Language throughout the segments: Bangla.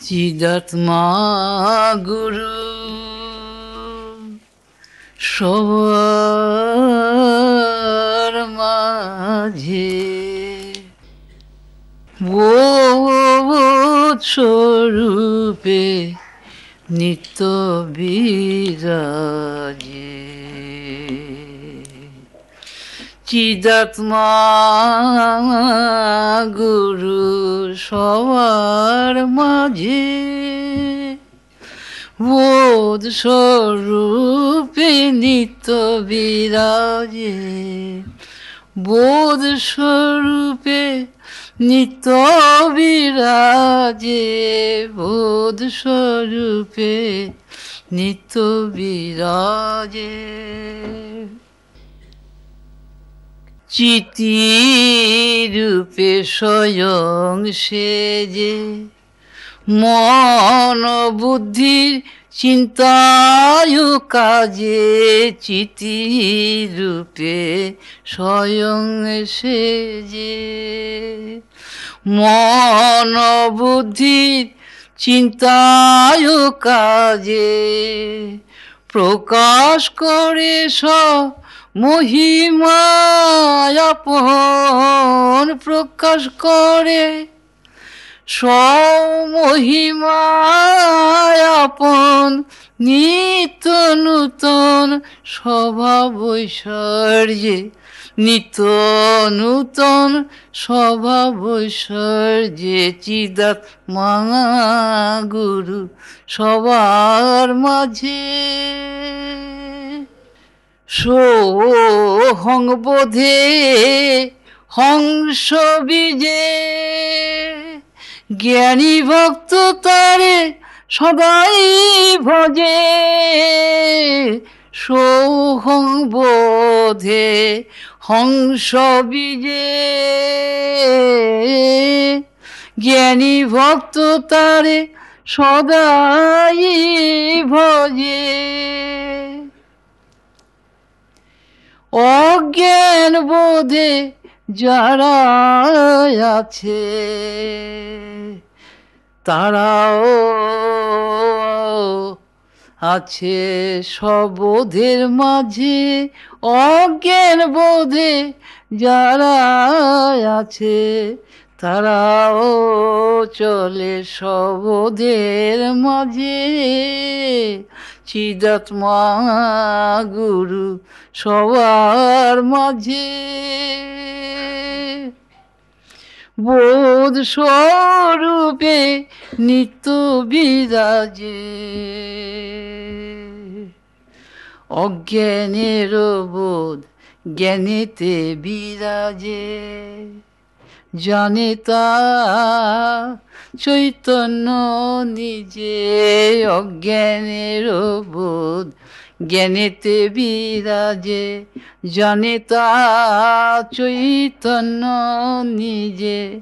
চিদাত্মা গুরু সবার মাঝে বোধ স্বরূপে নিত্য বিরাজে। চিদাত্মা গুরু সবার মাঝে বোধ স্বরূপে নিত্য বিরাজে। বোধ স্বরূপে নিত্য বিরাজে। বোধ স্বরূপে নিত্য বিরাজে। চিতিরূপে স্বয়ং সেজে মন বুদ্ধির চিন্তায় কাজে। চিতিরূপে স্বয়ং সেজে মন বুদ্ধির চিন্তায় কাজে। প্রকাশ করে সব মহিমায় আপন। প্রকাশ করে স্বমহিমায় আপন। নিত্য নূতন স্বভাব ঐশ্বর্যে। নিত্য নূতন স্বভাব ঐশ্বর্যে। চিদাত্মা গুরু সবার মাঝে সোহং বোধে হংস বীজে। জ্ঞানী ভক্ত তারে সদাই ভজে। সোহং বোধে হংস বীজে। জ্ঞানী ভক্ত তারে সদাই ভজে। অজ্ঞান বোধে যারা আছে তারাও আছে সবোধের মাঝে। অজ্ঞান বোধে যারা আছে তারাও চলে সবোধের মাঝে। চিদাত্মা গুরু সবার মাঝে বোধ স্বরূপে নিত্য বিরাজে। অজ্ঞানের বোধ জ্ঞানেতে বিরাজে। জানে তা চৈতন্য নিজে। অজ্ঞানের বোধ জ্ঞানেতে বিরাজে। জানে তা চৈতন্য নিজে।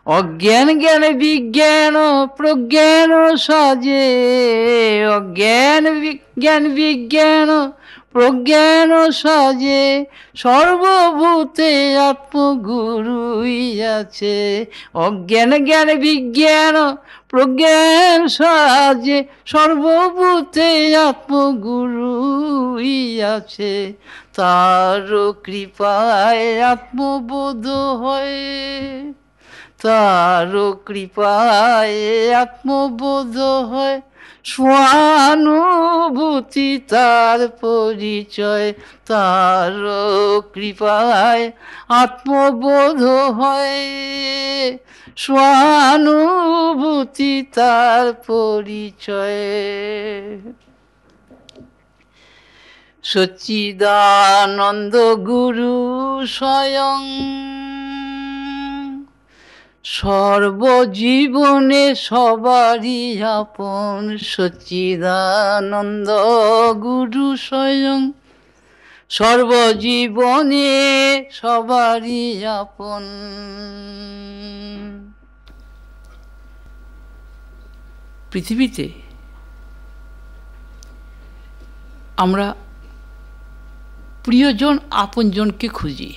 অজ্ঞান জ্ঞান বিজ্ঞান প্রজ্ঞান সাজে। অজ্ঞান বিজ্ঞান বিজ্ঞান প্রজ্ঞান সাজে। সর্বভূতে আত্মগুরুই আছে। অজ্ঞান জ্ঞান বিজ্ঞান প্রজ্ঞান সাজে। সর্বভূতে আত্মগুরুই আছে। তার কৃপায় আত্মবোধ হয়। তার কৃপায় আত্মবোধ হয়। স্বানুভূতি তার পরিচয়। তার কৃপায় আত্মবোধ হয়। স্বানুভূতি তার পরিচয়। সচ্চিদানন্দ গুরু স্বয়ং সর্বজীবনে সবারই আপন। সচ্চিদানন্দ গুরু স্বয়ং সর্বজীবনে সবারই আপন। পৃথিবীতে আমরা প্রিয়জন আপনজনকে খুঁজি।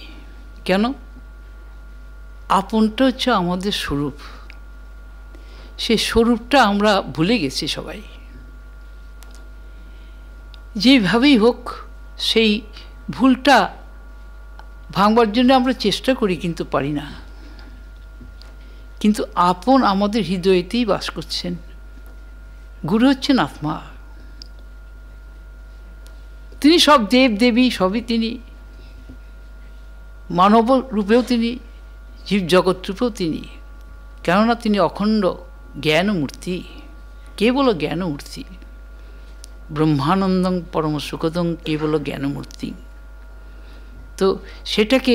কেন? আপনটা হচ্ছে আমাদের স্বরূপ, সেই স্বরূপটা আমরা ভুলে গেছি সবাই। যেভাবেই হোক সেই ভুলটা ভাঙবার জন্য আমরা চেষ্টা করি, কিন্তু পারি না। কিন্তু আপন আমাদের হৃদয়েতেই বাস করছেন। গুরু হচ্ছেন আত্মা। তিনি সব দেব দেবী সবই তিনি, মানব রূপেও তিনি, জীব জগৎ রূপেও তিনি। কেননা তিনি অখণ্ড জ্ঞানমূর্তি, কেবল জ্ঞানমূর্তি। ব্রহ্মানন্দং পরম সুখদং কেবল জ্ঞানমূর্তি। তো সেটাকে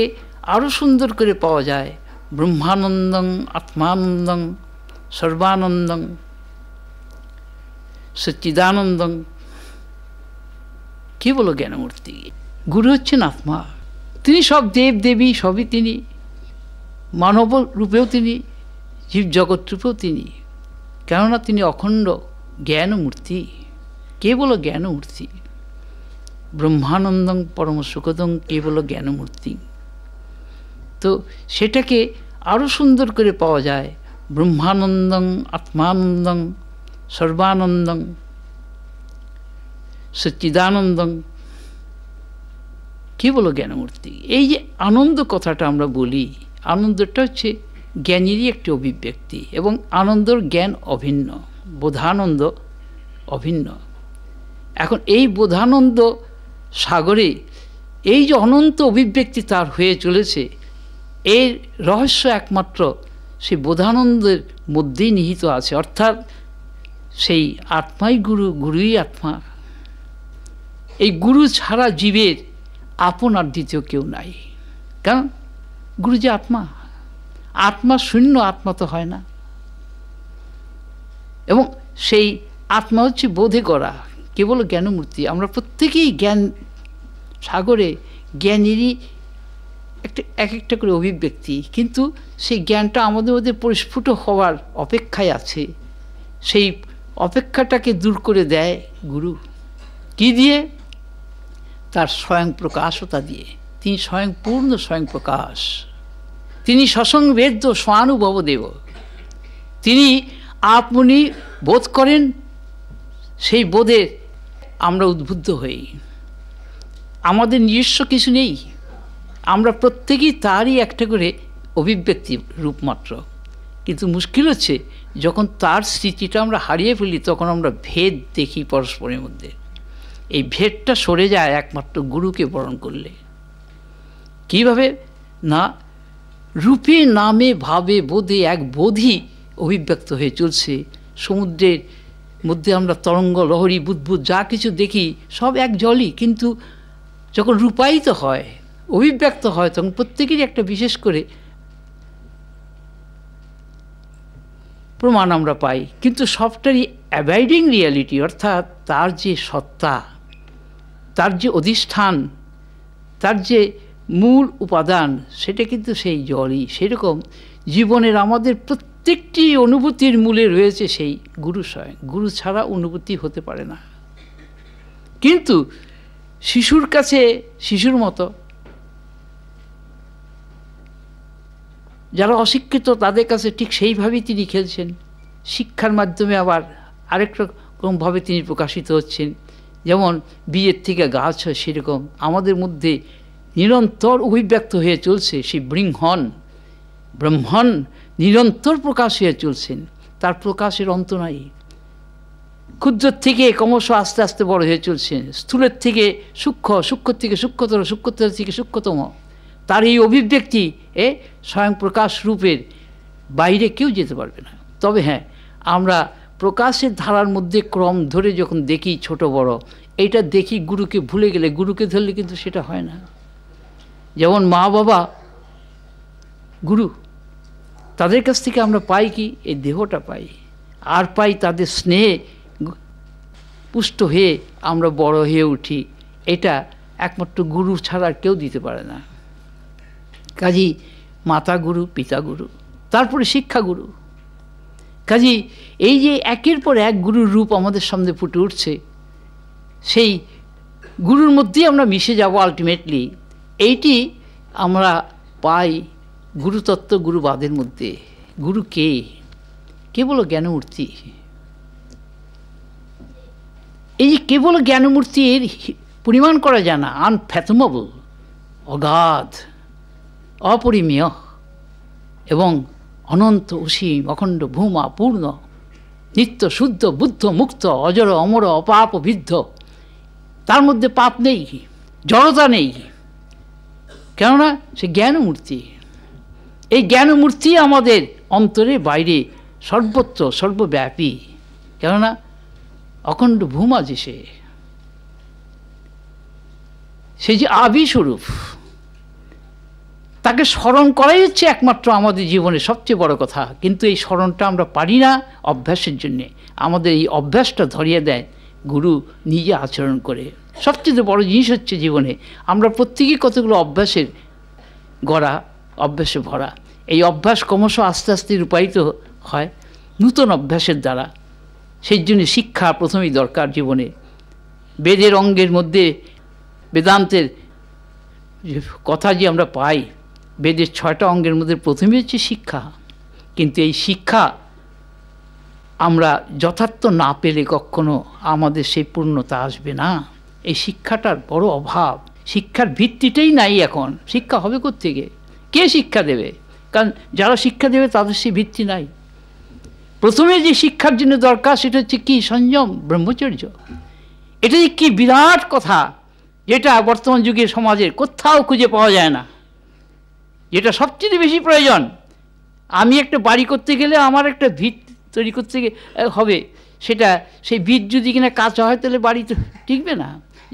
আরও সুন্দর করে পাওয়া যায় ব্রহ্মানন্দং আত্মানন্দং সর্বানন্দং সচ্চিদানন্দং কেবল জ্ঞানমূর্তি। গুরু হচ্ছেন আত্মা। তিনি সব দেব দেবী সবই তিনি, মানব রূপেও তিনি, জীব জগৎ রূপেও তিনি। কেননা তিনি অখণ্ড জ্ঞানমূর্তি, কেবল জ্ঞানমূর্তি। ব্রহ্মানন্দং পরম সুখদং কেবল জ্ঞানমূর্তি। তো সেটাকে আরও সুন্দর করে পাওয়া যায় ব্রহ্মানন্দং আত্মানন্দং সর্বানন্দং সচ্চিদানন্দং কেবল জ্ঞানমূর্তি। এই যে আনন্দ কথাটা আমরা বলি, আনন্দটা হচ্ছে জ্ঞানেরই একটি অভিব্যক্তি, এবং আনন্দর জ্ঞান অভিন্ন, বোধানন্দ অভিন্ন। এখন এই বোধানন্দ সাগরে এই যে অনন্ত অভিব্যক্তি তার হয়ে চলেছে, এর রহস্য একমাত্র সেই বোধানন্দের মধ্যেই নিহিত আছে। অর্থাৎ সেই আত্মাই গুরু, গুরুই আত্মা। এই গুরু ছাড়া জীবের আপন আর দ্বিতীয় কেউ নাই। কারণ গুরু যে আত্মা, আত্মা শূন্য আত্মা তো হয় না। এবং সেই আত্মা হচ্ছে বোধে করা, কেবল জ্ঞানমূর্তি। আমরা প্রত্যেকেই জ্ঞান সাগরে জ্ঞানেরই এক একটা করে অভিব্যক্তি, কিন্তু সেই জ্ঞানটা আমাদের মধ্যে পরিস্ফুট হওয়ার অপেক্ষায় আছে। সেই অপেক্ষাটাকে দূর করে দেয় গুরু। কি দিয়ে? তার স্বয়ং প্রকাশতা দিয়ে। তিনি স্বয়ং পূর্ণ স্বয়ং প্রকাশ। তিনি সসং বেদ্য স্বানুভব দেব। তিনি আপনি বোধ করেন, সেই বোধে আমরা উদ্বুদ্ধ হই। আমাদের নিজস্ব কিছু নেই, আমরা প্রত্যেকেই তারই একটা করে অভিব্যক্তি রূপমাত্র। কিন্তু মুশকিল হচ্ছে যখন তার স্মৃতিটা আমরা হারিয়ে ফেলি, তখন আমরা ভেদ দেখি পরস্পরের মধ্যে। এই ভেদটা সরে যায় একমাত্র গুরুকে বরণ করলে। কীভাবে? না, রূপে নামে ভাবে বোধে এক বোধই অভিব্যক্ত হয়ে চলছে। সমুদ্রের মধ্যে আমরা তরঙ্গ লহরী বুদ্বুদ যা কিছু দেখি সব এক জলই, কিন্তু যখন রূপায়িত হয়, অভিব্যক্ত হয়, তখন প্রত্যেকেরই একটা বিশেষ করে প্রমাণ আমরা পাই। কিন্তু সবটারই অ্যাবাইডিং রিয়ালিটি, অর্থাৎ তার যে সত্তা, তার যে অধিষ্ঠান, তার যে মূল উপাদান, সেটা কিন্তু সেই জলই। সেরকম জীবনের আমাদের প্রত্যেকটি অনুভূতির মূলে রয়েছে সেই গুরু স্বয়ং। গুরু ছাড়া অনুভূতি হতে পারে না। কিন্তু শিশুর কাছে শিশুর মতো, যারা অশিক্ষিত তাদের কাছে ঠিক সেইভাবেই তিনি খেলছেন। শিক্ষার মাধ্যমে আবার আরেক রকমভাবে তিনি প্রকাশিত হচ্ছেন। যেমন বীজের থেকে গাছ হয়, সেরকম আমাদের মধ্যে নিরন্তর অভিব্যক্ত হয়ে চলছে সেই ব্রহ্মণ নিরন্তর প্রকাশ হয়ে চলছেন। তার প্রকাশের অন্ত নাই। ক্ষুদ্র থেকে ক্রমশ আস্তে আস্তে বড় হয়ে চলছেন। স্থূলের থেকে সূক্ষ্ম, সূক্ষ্ম থেকে সূক্ষ্মতর, সূক্ষ্মতর থেকে সূক্ষ্মতম। তার এই অভিব্যক্তি স্বয়ং প্রকাশ রূপের বাইরে কেউ যেতে পারবে না। তবে হ্যাঁ, আমরা প্রকাশের ধারার মধ্যে ক্রম ধরে যখন দেখি ছোট বড়, এইটা দেখি গুরুকে ভুলে গেলে, গুরুকে ধরলে কিন্তু সেটা হয় না। যেমন মা বাবা গুরু, তাদের কাছ থেকে আমরা পাই কি? এই দেহটা পাই, আর পাই তাদের স্নেহে পুষ্ট হয়ে আমরা বড় হয়ে উঠি। এটা একমাত্র গুরু ছাড়া আর কেউ দিতে পারে না। কাজী মাতা গুরু, পিতা গুরু, তারপরে শিক্ষা গুরু। কাজী এই যে একের পর এক গুরুর রূপ আমাদের সামনে ফুটে উঠছে, সেই গুরুর মধ্যেই আমরা মিশে যাব আলটিমেটলি। এইটি আমরা পাই গুরুতত্ত্ব গুরুবাদের মধ্যে। গুরু কে? কেবল জ্ঞানমূর্তি। এই যে কেবল জ্ঞানমূর্তি, এর পরিমাণ করা যায় না, আনফ্যাথমেবল, অগাধ, অপরিমেয় এবং অনন্ত, অসীম, অখণ্ড, ভূমা, পূর্ণ, নিত্য, শুদ্ধ, বুদ্ধ, মুক্ত, অজর, অমর, অপাপ, বিদ্ধ। তার মধ্যে পাপ নেই, জড়তা নেই, কেননা সে জ্ঞানমূর্তি। এই জ্ঞানমূর্তি আমাদের অন্তরে বাইরে সর্বত্র সর্বব্যাপী, কেননা অখণ্ড ভূমা যে সে যে আবিস্বরূপ, তাকে স্মরণ করাই হচ্ছে একমাত্র আমাদের জীবনের সবচেয়ে বড় কথা। কিন্তু এই স্মরণটা আমরা পারি না অভ্যাসের জন্যে। আমাদের এই অভ্যাসটা ধরিয়ে দেয় গুরু নিজে আচরণ করে। সবচেয়ে বড় জিনিস হচ্ছে জীবনে আমরা প্রত্যেকেই কতগুলো অভ্যাসের গড়া, অভ্যাসে ভরা। এই অভ্যাস ক্রমশ আস্তে আস্তে রূপায়িত হয় নূতন অভ্যাসের দ্বারা। সেই জন্য শিক্ষা প্রথমেই দরকার জীবনে। বেদের অঙ্গের মধ্যে বেদান্তের কথা যে আমরা পাই, বেদের 6টা অঙ্গের মধ্যে প্রথমে হচ্ছে শিক্ষা। কিন্তু এই শিক্ষা আমরা যথার্থ না পেলে কখনো আমাদের সেই পূর্ণতা আসবে না। এই শিক্ষাটার বড় অভাব। শিক্ষার ভিত্তিটাই নাই এখন। শিক্ষা হবে কোত্থেকে? কে শিক্ষা দেবে? কারণ যারা শিক্ষা দেবে তাদের সেই ভিত্তি নাই। প্রথমে যে শিক্ষার জন্য দরকার সেটা হচ্ছে কি? সংযম, ব্রহ্মচর্য। এটা যে কি বিরাট কথা, যেটা বর্তমান যুগের সমাজে কোথাও খুঁজে পাওয়া যায় না, যেটা সবচেয়ে বেশি প্রয়োজন। আমি একটা বাড়ি করতে গেলে আমার একটা ভিত তৈরি করতে হবে, সেটা সেই ভিত যদি কিনা কাঁচা হয় তাহলে বাড়ি তো টিকবে না।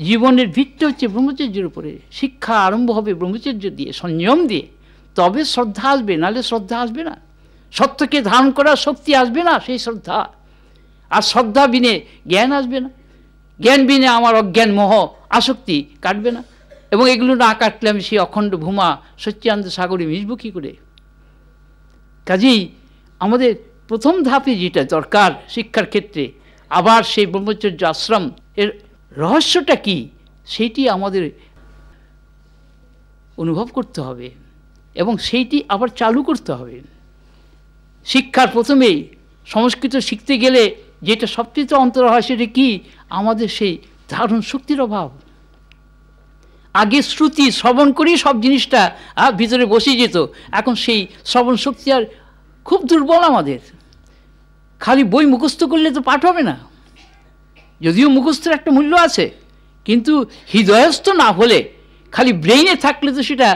জীবনের ভিতটা হচ্ছে ব্রহ্মচর্যের উপরে। শিক্ষা আরম্ভ হবে ব্রহ্মচর্য দিয়ে, সংযম দিয়ে, তবে শ্রদ্ধা আসবে, নাহলে শ্রদ্ধা আসবে না। সত্যকে ধারণ করার শক্তি আসবে না সেই শ্রদ্ধা। আর শ্রদ্ধা বিনে জ্ঞান আসবে না, জ্ঞান বিনে আমার অজ্ঞান মোহ আসক্তি কাটবে না। এবং এগুলো না কাটলে আমি সেই অখণ্ড ভূমা সচ্চিদানন্দ সাগরে মিশব কী করে? কাজেই আমাদের প্রথম ধাপে যেটা দরকার শিক্ষার ক্ষেত্রে, আবার সেই ব্রহ্মচর্য আশ্রম এর রহস্যটা কি সেইটি আমাদের অনুভব করতে হবে এবং সেইটি আবার চালু করতে হবে। শিক্ষার প্রথমেই সংস্কৃত শিখতে গেলে যেটা সবচেয়ে অন্তর হয় সেটা কি? আমাদের সেই ধারণ শক্তির অভাব। আগে শ্রুতি শ্রবণ করেই সব জিনিসটা ভিতরে বসে যেত। এখন সেই শ্রবণ শক্তি আর খুব দুর্বল আমাদের। খালি বই মুখস্থ করলে তো পাঠ হবে না, যদিও মুখস্থের একটা মূল্য আছে, কিন্তু হৃদয়স্থ না হলে, খালি ব্রেইনে থাকলে তো সেটা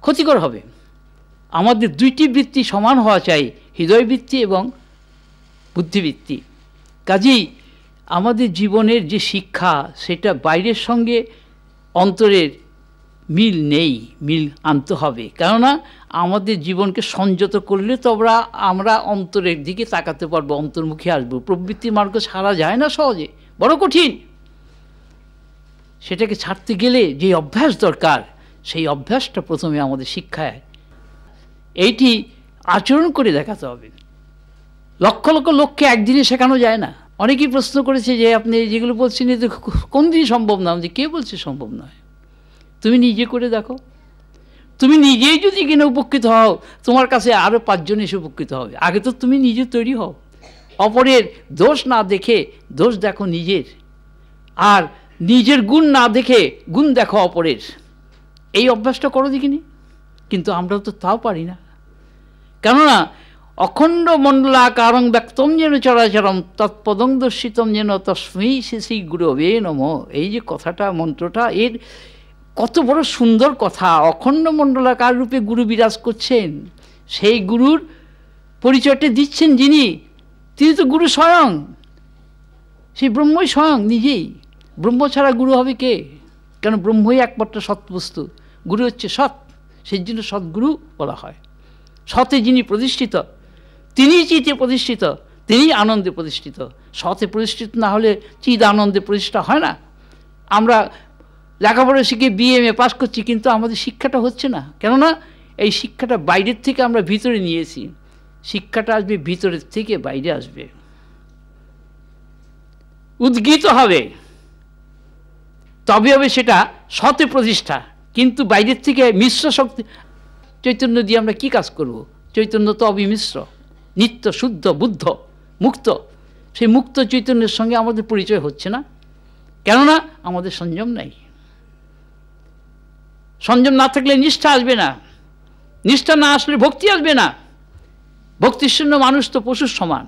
ক্ষতিকর হবে। আমাদের দুইটি বৃত্তি সমান হওয়া চাই, হৃদয় বৃত্তি এবং বুদ্ধিবৃত্তি। কাজেই আমাদের জীবনের যে শিক্ষা সেটা বাইরের সঙ্গে অন্তরের মিল নেই, মিল আনতে হবে। কেননা আমাদের জীবনকে সংযত করলে তো আমরা অন্তরের দিকে তাকাতে পারবো, অন্তর্মুখী আসবো। প্রবৃত্তি মার্গ ছাড়া যায় না সহজে, বড় কঠিন। সেটাকে ছাড়তে গেলে যে অভ্যাস দরকার, সেই অভ্যাসটা প্রথমে আমাদের শিক্ষায় এইটি আচরণ করে দেখাতে হবে। লক্ষ লক্ষ লোককে একদিনে শেখানো যায় না। অনেকেই প্রশ্ন করেছে যে আপনি যেগুলো বলছেন এতে কোন দিনই সম্ভব না। যে কে বলছে সম্ভব নয়? তুমি নিজে করে দেখো। তুমি নিজেই যদি কিনা উপকৃত হও, তোমার কাছে আরও 5 জন এসে উপকৃত হবে। আগে তো তুমি নিজে তৈরি হও। অপরের দোষ না দেখে দোষ দেখো নিজের, আর নিজের গুণ না দেখে গুণ দেখো অপরের। এই অভ্যাসটা করো দেখিনি। কিন্তু আমরা তো তাও পারি না। কেননা অখণ্ড মণ্ডলাকারং ব্যক্তম যেন চরাচরম তৎপদং দর্শিতম যেন তস্মৈ শ্রী গুরবে নমঃ। এই যে কথাটা, মন্ত্রটা, এর কত বড় সুন্দর কথা। অখণ্ড মণ্ডলাকার রূপে গুরু বিরাজ করছেন। সেই গুরুর পরিচয়টা দিচ্ছেন যিনি, তিনি তো গুরু স্বয়ং। সেই ব্রহ্মই স্বয়ং নিজেই। ব্রহ্ম ছাড়া গুরু হবে কে? কেন ব্রহ্মই একমাত্র সৎবস্তু। গুরু হচ্ছে সৎ, সেই জন্য সৎগুরু বলা হয়। সতে যিনি প্রতিষ্ঠিত, তিনিই চিতে প্রতিষ্ঠিত, তিনিই আনন্দে প্রতিষ্ঠিত। সতে প্রতিষ্ঠিত না হলে চিদ আনন্দে প্রতিষ্ঠা হয় না। আমরা লেখাপড়া শিখে BA পাস করছি, কিন্তু আমাদের শিক্ষাটা হচ্ছে না। কেননা এই শিক্ষাটা বাইরের থেকে আমরা ভিতরে নিয়েছি। শিক্ষাটা আসবে ভিতরের থেকে বাইরে আসবে, উদ্গীত হবে। তবে হবে সেটা সতে প্রতিষ্ঠা। কিন্তু বাইরের থেকে মিশ্র শক্তি চৈতন্য দিয়ে আমরা কি কাজ করব? চৈতন্য তো অবিমিশ্র, নিত্য, শুদ্ধ, বুদ্ধ, মুক্ত। সেই মুক্ত চৈতন্যের সঙ্গে আমাদের পরিচয় হচ্ছে না, কেননা আমাদের সংযম নাই। সংযম না থাকলে নিষ্ঠা আসবে না, নিষ্ঠা না আসলে ভক্তি আসবে না। ভক্তিশূন্য মানুষ তো পশুর সমান।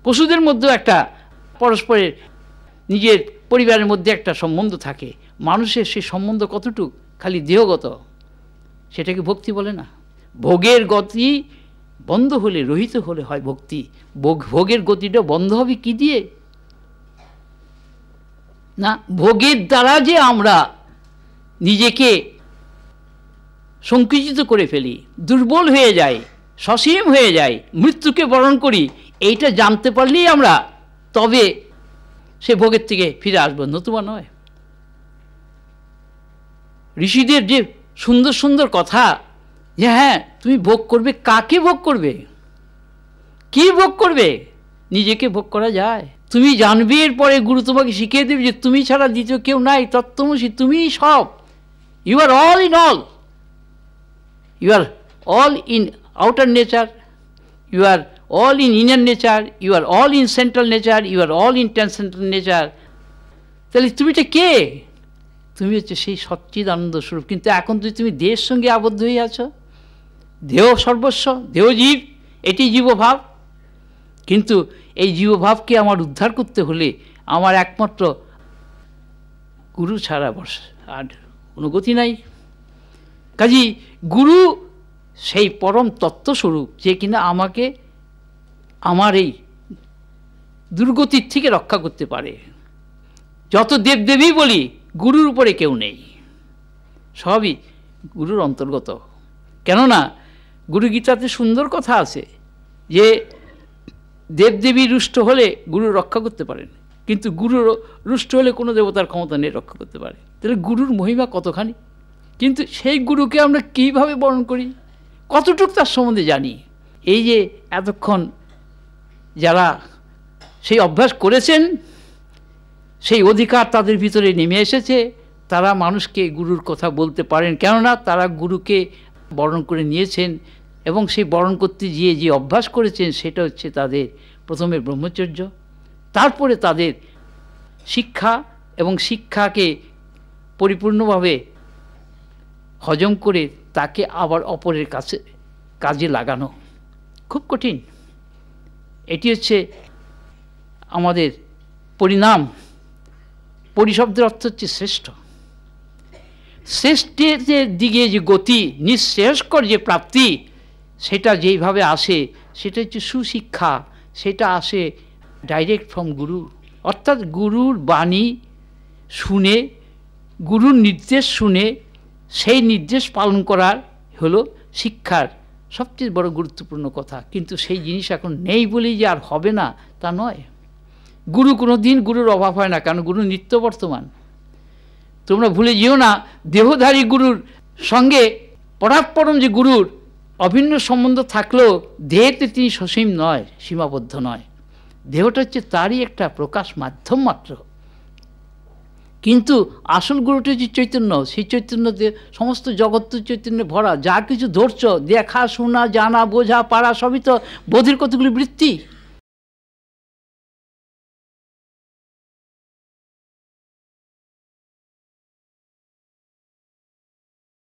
পশুদের মধ্যেও একটা পরস্পরের নিজের পরিবারের মধ্যে একটা সম্বন্ধ থাকে। মানুষের সেই সম্বন্ধ কতটুক? খালি দেহগত, সেটাকে ভক্তি বলে না। ভোগের গতি বন্ধ হলে, রহিত হলে হয় ভক্তি। ভোগের গতিটা বন্ধ হবে কি দিয়ে? না, ভোগের দ্বারা যে আমরা নিজেকে সংকুচিত করে ফেলি, দুর্বল হয়ে যাই, সসীম হয়ে যাই, মৃত্যুকে বরণ করি, এইটা জানতে পারলেই আমরা তবে সে ভোগের থেকে ফিরে আসবো, নতুবা নয়। ঋষিদের যে সুন্দর সুন্দর কথা, যে হ্যাঁ তুমি ভোগ করবে, কাকে ভোগ করবে, কি ভোগ করবে? নিজেকে ভোগ করা যায়? তুমি জানবে, এরপরে গুরু তোমাকে শিখিয়ে দেবে যে তুমি ছাড়া দ্বিতীয় কেউ নাই, তত্ত্বমসি, তুমিই সব। You are all in all. You are all in outer nature, you are all in inner nature, you are all in central nature, you are all in transcendental nature. তাহলে তুমিটা কে? তুমি হচ্ছে সেই সচ্চিদানন্দ স্বরূপ। কিন্তু এখন তুমি দেহের সঙ্গে আবদ্ধ হয়ে আছো, দেহ সর্বস্ব, দেহ জীব, এটি জীবভাব। কিন্তু এই জীবভাবকে আমার উদ্ধার করতে হলে আমার একমাত্র গুরু ছাড়া আর কোনো গতি নাই। কাজী গুরু সেই পরম তত্ত্বস্বরূপ, যে কিনা আমাকে আমার এই দুর্গতির থেকে রক্ষা করতে পারে। যত দেবদেবী বলি, গুরুর উপরে কেউ নেই, সবই গুরুর অন্তর্গত। কেননা গুরু গীতাতে সুন্দর কথা আছে যে দেবদেবী রুষ্ট হলে গুরু রক্ষা করতে পারেন, কিন্তু গুরু রুষ্ট হলে কোনো দেবতার ক্ষমতা নেই রক্ষা করতে পারে। তাহলে গুরুর মহিমা কতখানি! কিন্তু সেই গুরুকে আমরা কীভাবে বরণ করি, কতটুকু তার সম্বন্ধে জানি? এই যে এতক্ষণ যারা সেই অভ্যাস করেছেন, সেই অধিকার তাদের ভিতরে নেমে এসেছে, তারা মানুষকে গুরুর কথা বলতে পারেন, কেননা তারা গুরুকে বরণ করে নিয়েছেন। এবং সেই বরণ করতে গিয়ে যে অভ্যাস করেছেন, সেটা হচ্ছে তাদের প্রথমে ব্রহ্মচর্য, তারপরে তাদের শিক্ষা, এবং শিক্ষাকে পরিপূর্ণভাবে হজম করে তাকে আবার অপরের কাছে কাজে লাগানো খুব কঠিন। এটি হচ্ছে আমাদের পরিণাম। পরিশব্দের অর্থ হচ্ছে শ্রেষ্ঠ। শ্রেষ্ঠের দিকে যে গতি, নিঃশ্রেয়স্কর যে প্রাপ্তি, সেটা যেইভাবে আসে, সেটা হচ্ছে সুশিক্ষা। সেটা আসে ডাইরেক্ট ফ্রম গুরু, অর্থাৎ গুরুর বাণী শুনে, গুরুর নির্দেশ শুনে সেই নির্দেশ পালন করার হলো শিক্ষার সবচেয়ে বড় গুরুত্বপূর্ণ কথা। কিন্তু সেই জিনিস এখন নেই বলেই যে আর হবে না তা নয়। গুরু কোনো দিন গুরুর অভাব হয় না, কারণ গুরু নিত্য বর্তমান। তোমরা ভুলে যেও না, দেহধারী গুরুর সঙ্গে পরাৎপরম যে গুরুর অভিন্ন সম্বন্ধ থাকলেও দেহেতে তিনি সসীম নয়, সীমাবদ্ধ নয়। দেহটা হচ্ছে তারই একটা প্রকাশ মাধ্যম মাত্র। কিন্তু আসল গুরুটি যে চৈতন্য, সেই চৈতন্যতে সমস্ত জগৎ চৈতন্যে ভরা। যা কিছু ধরছ, দেখা, শোনা, জানা, বোঝা, পারা, সবই তো বোধের কতগুলি বৃত্তি।